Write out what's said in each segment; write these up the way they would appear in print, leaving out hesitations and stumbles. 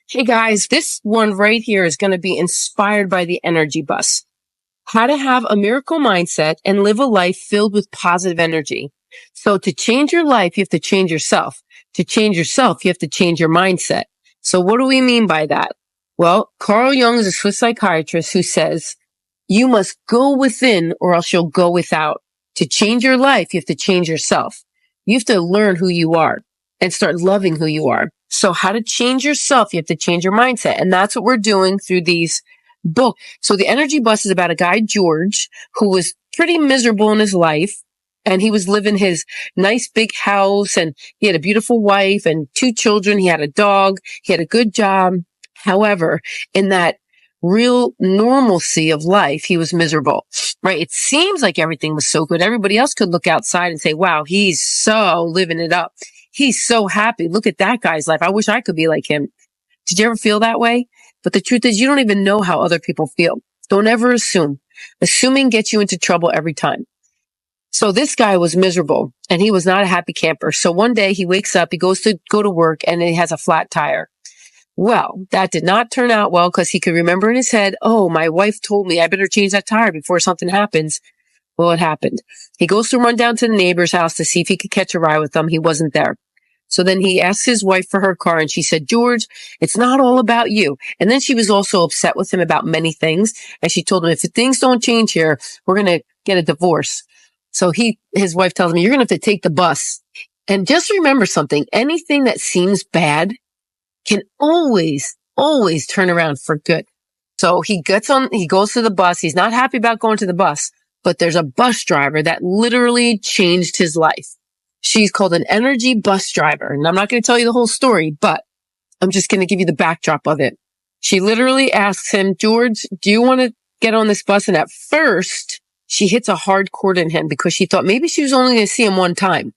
Hey guys, this one right here is going to be inspired by the energy bus. How to have a miracle mindset and live a life filled with positive energy. So to change your life, you have to change yourself. To change yourself, you have to change your mindset. So what do we mean by that? Well, Carl Jung is a Swiss psychiatrist who says, you must go within or else you'll go without. To change your life, you have to change yourself. You have to learn who you are and start loving who you are. So how to change yourself, you have to change your mindset. And that's what we're doing through these books. So the energy bus is about a guy, George, who was pretty miserable in his life. And he was living his nice big house, and he had a beautiful wife and 2 children. He had a dog. He had a good job. However, in that real normalcy of life, he was miserable, right? It seems like everything was so good. Everybody else could look outside and say, wow, he's so living it up. He's so happy. Look at that guy's life. I wish I could be like him. Did you ever feel that way? But the truth is, you don't even know how other people feel. Don't ever assume. Assuming gets you into trouble every time. So this guy was miserable and he was not a happy camper. So one day he wakes up, he goes to go to work, and he has a flat tire. Well, that did not turn out well because he could remember in his head, oh, my wife told me I better change that tire before something happens. Well, it happened. He goes to run down to the neighbor's house to see if he could catch a ride with them. He wasn't there. So then he asked his wife for her car, and she said, George, it's not all about you. And then she was also upset with him about many things. And she told him, if things don't change here, we're going to get a divorce. So his wife tells him, you're going to have to take the bus. And just remember something, anything that seems bad can always turn around for good. So he goes to the bus. He's not happy about going to the bus, but there's a bus driver that literally changed his life. She's called an energy bus driver. And I'm not going to tell you the whole story, but I'm just going to give you the backdrop of it. She literally asks him, George, do you want to get on this bus? And at first, she hits a hard chord in him because she thought maybe she was only going to see him one time.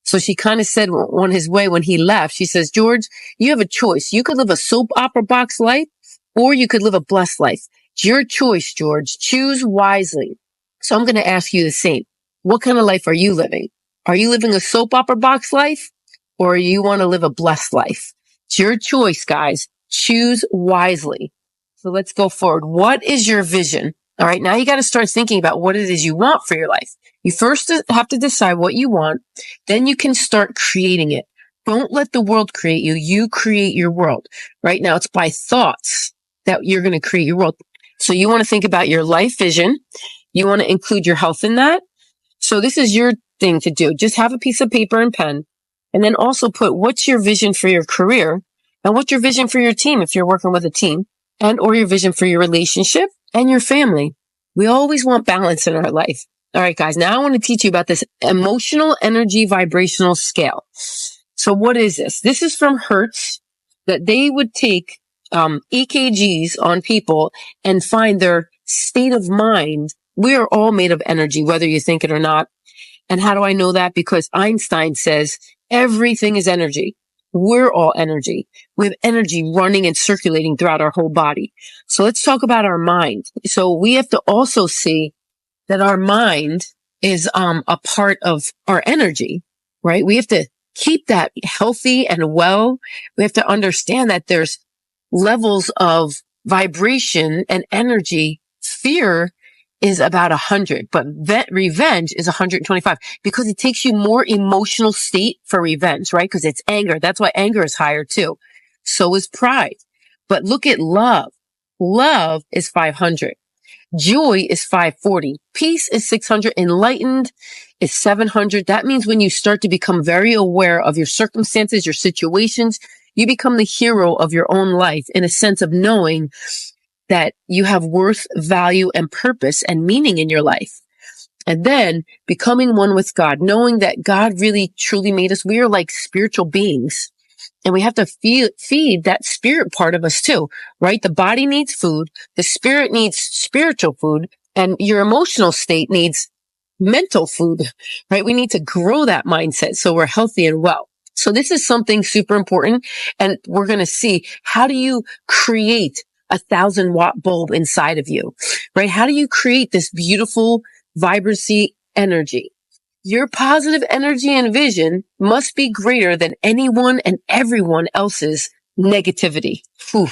So she kind of said on his way when he left, she says, George, you have a choice. You could live a soap opera box life, or you could live a blessed life. It's your choice, George. Choose wisely. So I'm going to ask you the same. What kind of life are you living? Are you living a soap opera box life, or you want to live a blessed life? It's your choice, guys. Choose wisely. So let's go forward. What is your vision? All right. Now you got to start thinking about what it is you want for your life. You first have to decide what you want. Then you can start creating it. Don't let the world create you. You create your world. Right now, it's by thoughts that you're going to create your world. So you want to think about your life vision. You want to include your health in that. So this is your thing to do. Just have a piece of paper and pen, and then also put what's your vision for your career and what's your vision for your team if you're working with a team, and or your vision for your relationship and your family. We always want balance in our life. All right, guys, now I want to teach you about this emotional energy vibrational scale. So what is this? This is from Hertz, that they would take EKGs on people and find their state of mind. We are all made of energy, whether you think it or not. And how do I know that? Because Einstein says everything is energy. We're all energy. We have energy running and circulating throughout our whole body. So let's talk about our mind. So we have to also see that our mind is a part of our energy, right? We have to keep that healthy and well. We have to understand that there's levels of vibration and energy. Fear is about 100, but revenge is 125 because it takes you more emotional state for revenge, right? Because it's anger. That's why anger is higher too. So is pride. But look at love. Love is 500. Joy is 540. Peace is 600. Enlightened is 700. That means when you start to become very aware of your circumstances, your situations, you become the hero of your own life in a sense of knowing that you have worth, value, and purpose and meaning in your life. And then becoming one with God, knowing that God really truly made us. We are like spiritual beings, and we have to feed that spirit part of us too, right? The body needs food. The spirit needs spiritual food, and your emotional state needs mental food, right? We need to grow that mindset so we're healthy and well. So this is something super important. And we're going to see, how do you create 1,000-watt bulb inside of you, right? How do you create this beautiful vibrancy energy? Your positive energy and vision must be greater than anyone and everyone else's negativity. Whew,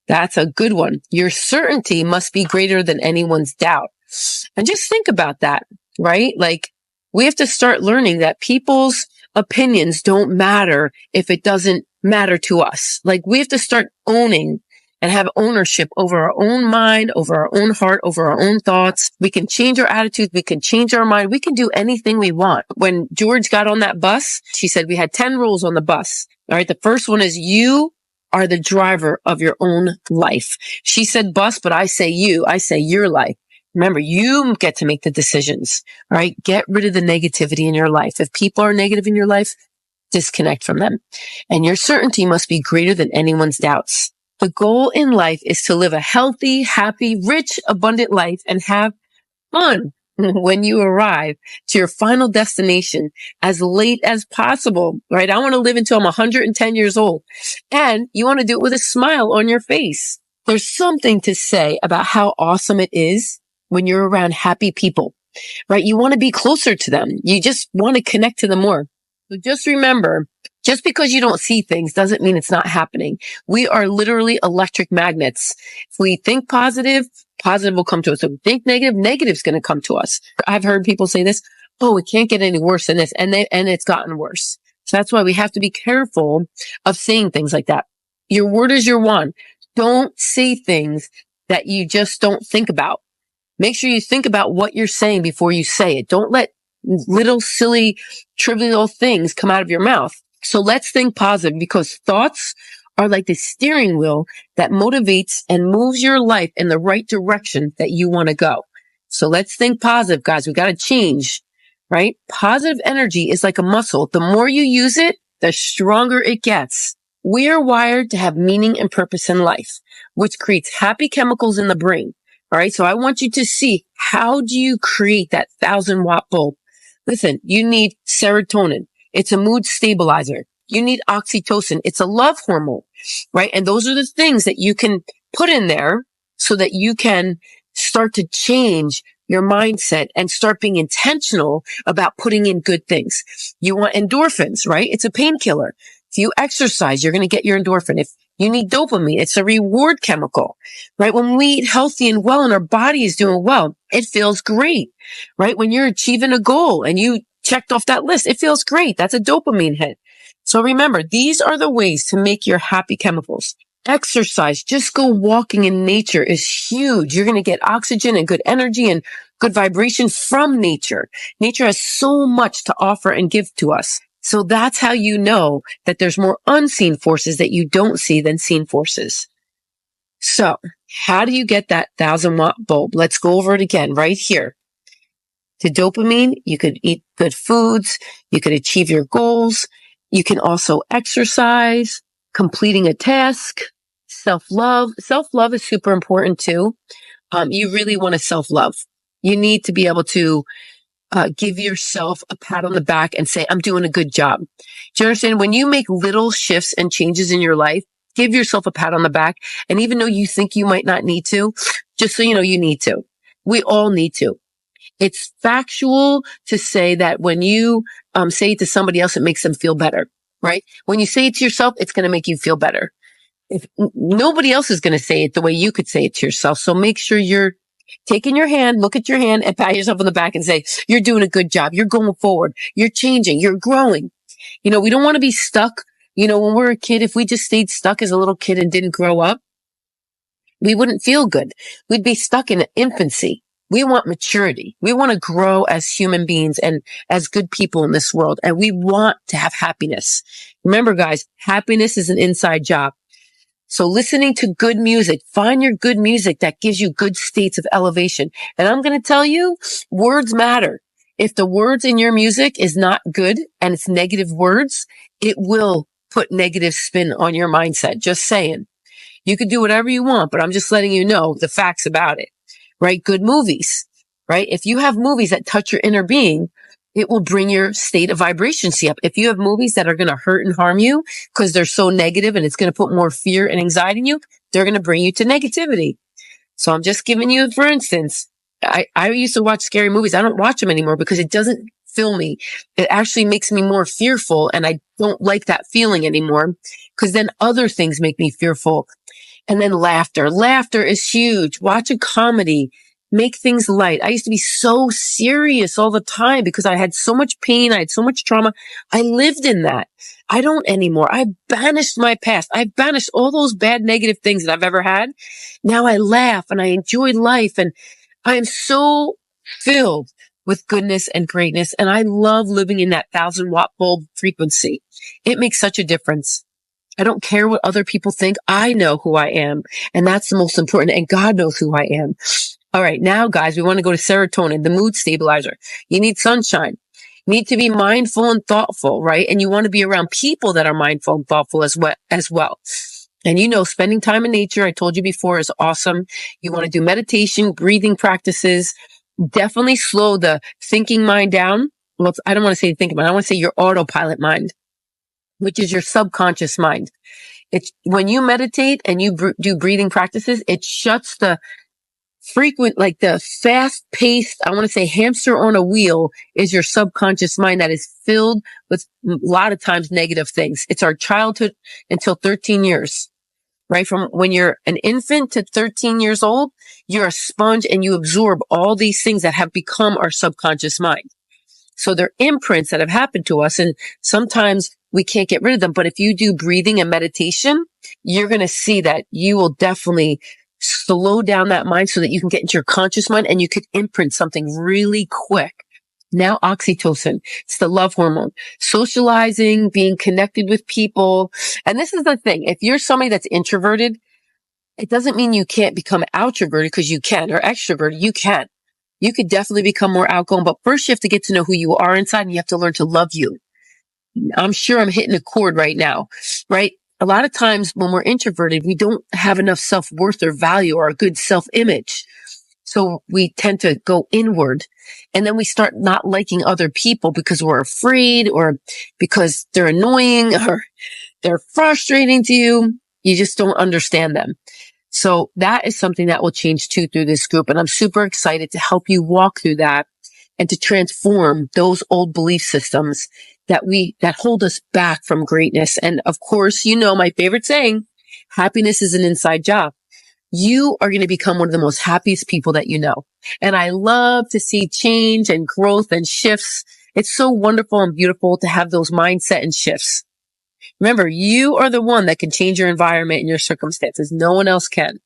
that's a good one. Your certainty must be greater than anyone's doubt. And just think about that, right? Like, we have to start learning that people's opinions don't matter if it doesn't matter to us. Like, we have to start owning and have ownership over our own mind, over our own heart, over our own thoughts. We can change our attitudes. We can change our mind. We can do anything we want. When George got on that bus, she said we had 10 rules on the bus. All right. The first one is you are the driver of your own life. She said bus, but I say your life. Remember, you get to make the decisions. All right. Get rid of the negativity in your life. If people are negative in your life, disconnect from them. And your certainty must be greater than anyone's doubts. The goal in life is to live a healthy, happy, rich, abundant life and have fun when you arrive to your final destination as late as possible, right? I want to live until I'm 110 years old. And you want to do it with a smile on your face. There's something to say about how awesome it is when you're around happy people, right? You want to be closer to them. You just want to connect to them more. So just remember, just because you don't see things doesn't mean it's not happening. We are literally electric magnets. If we think positive, positive will come to us. If we think negative, negative's going to come to us. I've heard people say this, oh, it can't get any worse than this. And it's gotten worse. So that's why we have to be careful of saying things like that. Your word is your wand. Don't say things that you just don't think about. Make sure you think about what you're saying before you say it. Don't let little silly, trivial things come out of your mouth. So let's think positive, because thoughts are like the steering wheel that motivates and moves your life in the right direction that you want to go. So let's think positive, guys. We got to change, right? Positive energy is like a muscle. The more you use it, the stronger it gets. We are wired to have meaning and purpose in life, which creates happy chemicals in the brain. All right. So I want you to see, how do you create that 1,000-watt bulb? Listen, you need serotonin. It's a mood stabilizer. You need oxytocin. It's a love hormone, right? And those are the things that you can put in there so that you can start to change your mindset and start being intentional about putting in good things. You want endorphins, right? It's a painkiller. If you exercise, you're going to get your endorphin. If you need dopamine, it's a reward chemical, right? When we eat healthy and well and our body is doing well, it feels great, right? When you're achieving a goal and you checked off that list, it feels great. That's a dopamine hit. So remember, these are the ways to make your happy chemicals. Exercise, just go walking in nature is huge. You're going to get oxygen and good energy and good vibration from nature. Nature has so much to offer and give to us. So that's how you know that there's more unseen forces that you don't see than seen forces. So how do you get that 1,000-watt bulb? Let's go over it again right here. To dopamine, you could eat good foods. You could achieve your goals. You can also exercise, completing a task, self-love. Self-love is super important too. You really want to self-love. You need to be able to give yourself a pat on the back and say, I'm doing a good job. Do you understand? When you make little shifts and changes in your life, give yourself a pat on the back. And even though you think you might not need to, just so you know, you need to. We all need to. It's factual to say that when you say it to somebody else, it makes them feel better, right? When you say it to yourself, it's going to make you feel better. If nobody else is going to say it the way you could say it to yourself. So make sure you're taking your hand, look at your hand and pat yourself on the back and say, you're doing a good job. You're going forward. You're changing. You're growing. You know, we don't want to be stuck. You know, when we're a kid, if we just stayed stuck as a little kid and didn't grow up, we wouldn't feel good. We'd be stuck in infancy. We want maturity. We want to grow as human beings and as good people in this world. And we want to have happiness. Remember, guys, happiness is an inside job. So listening to good music, find your good music that gives you good states of elevation. And I'm going to tell you, words matter. If the words in your music is not good and it's negative words, it will put negative spin on your mindset. Just saying. You could do whatever you want, but I'm just letting you know the facts about it, right? Good movies, right? If you have movies that touch your inner being, it will bring your state of vibrancy up. If you have movies that are going to hurt and harm you because they're so negative and it's going to put more fear and anxiety in you, they're going to bring you to negativity. So I'm just giving you, for instance, I used to watch scary movies. I don't watch them anymore because it doesn't fill me. It actually makes me more fearful and I don't like that feeling anymore because then other things make me fearful. And then laughter. Laughter is huge. Watch a comedy. Make things light. I used to be so serious all the time because I had so much pain. I had so much trauma. I lived in that. I don't anymore. I banished my past. I banished all those bad negative things that I've ever had. Now I laugh and I enjoy life, and I am so filled with goodness and greatness. And I love living in that 1,000-watt bulb frequency. It makes such a difference. I don't care what other people think. I know who I am. And that's the most important. And God knows who I am. All right. Now, guys, we want to go to serotonin, the mood stabilizer. You need sunshine. You need to be mindful and thoughtful, right? And you want to be around people that are mindful and thoughtful as well. And spending time in nature, I told you before, is awesome. You want to do meditation, breathing practices. Definitely slow the thinking mind down. Well, I don't want to say thinking mind. I want to say your autopilot mind, which is your subconscious mind. It's when you meditate and you do breathing practices, it shuts the the fast paced, I want to say hamster on a wheel is your subconscious mind that is filled with a lot of times negative things. It's our childhood until 13 years, right? From when you're an infant to 13 years old, you're a sponge and you absorb all these things that have become our subconscious mind. So they're imprints that have happened to us, and sometimes we can't get rid of them. But if you do breathing and meditation, you're going to see that you will definitely slow down that mind so that you can get into your conscious mind and you could imprint something really quick. Now, oxytocin, it's the love hormone. Socializing, being connected with people. And this is the thing. If you're somebody that's introverted, it doesn't mean you can't become outroverted, because you can, or extroverted, you can. You could definitely become more outgoing, but first you have to get to know who you are inside, and you have to learn to love you. I'm sure I'm hitting a chord right now, right? A lot of times when we're introverted, we don't have enough self-worth or value or a good self-image. So we tend to go inward, and then we start not liking other people because we're afraid, or because they're annoying, or they're frustrating to you. You just don't understand them. So that is something that will change too through this group. And I'm super excited to help you walk through that and to transform those old belief systems that hold us back from greatness. And of course, my favorite saying, happiness is an inside job. You are going to become one of the most happiest people that you know. And I love to see change and growth and shifts. It's so wonderful and beautiful to have those mindset and shifts. Remember, you are the one that can change your environment and your circumstances. No one else can.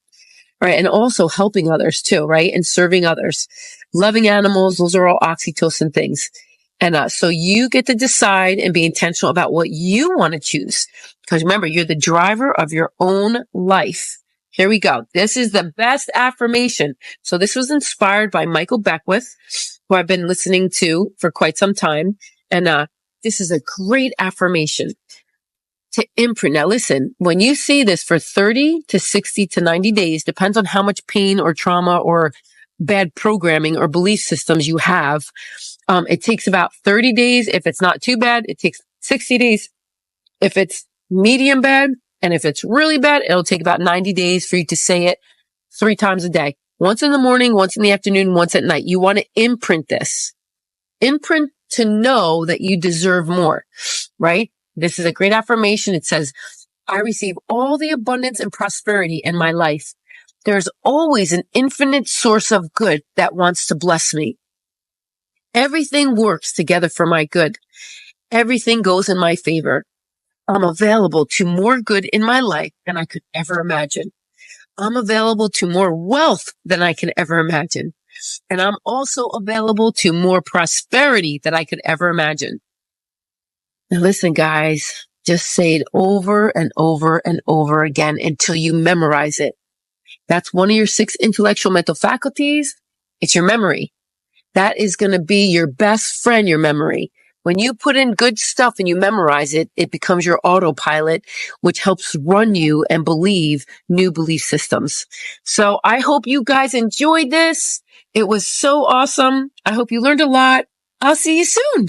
Right. And also helping others too, right? And serving others, loving animals. Those are all oxytocin things. And so you get to decide and be intentional about what you want to choose. Because remember, you're the driver of your own life. Here we go. This is the best affirmation. So this was inspired by Michael Beckwith, who I've been listening to for quite some time. And this is a great affirmation to imprint. Now listen, when you see this for 30 to 60 to 90 days, depends on how much pain or trauma or bad programming or belief systems you have. It takes about 30 days. If it's not too bad, it takes 60 days. If it's medium bad, and if it's really bad, it'll take about 90 days for you to say it 3 times a day. Once in the morning, once in the afternoon, once at night. You want to imprint this. Imprint to know that you deserve more, right? This is a great affirmation. It says, I receive all the abundance and prosperity in my life. There's always an infinite source of good that wants to bless me. Everything works together for my good. Everything goes in my favor. I'm available to more good in my life than I could ever imagine. I'm available to more wealth than I can ever imagine. And I'm also available to more prosperity than I could ever imagine. Now listen, guys, just say it over and over and over again until you memorize it. That's one of your 6 intellectual mental faculties. It's your memory. That is going to be your best friend, your memory. When you put in good stuff and you memorize it, it becomes your autopilot, which helps run you and believe new belief systems. So I hope you guys enjoyed this. It was so awesome. I hope you learned a lot. I'll see you soon.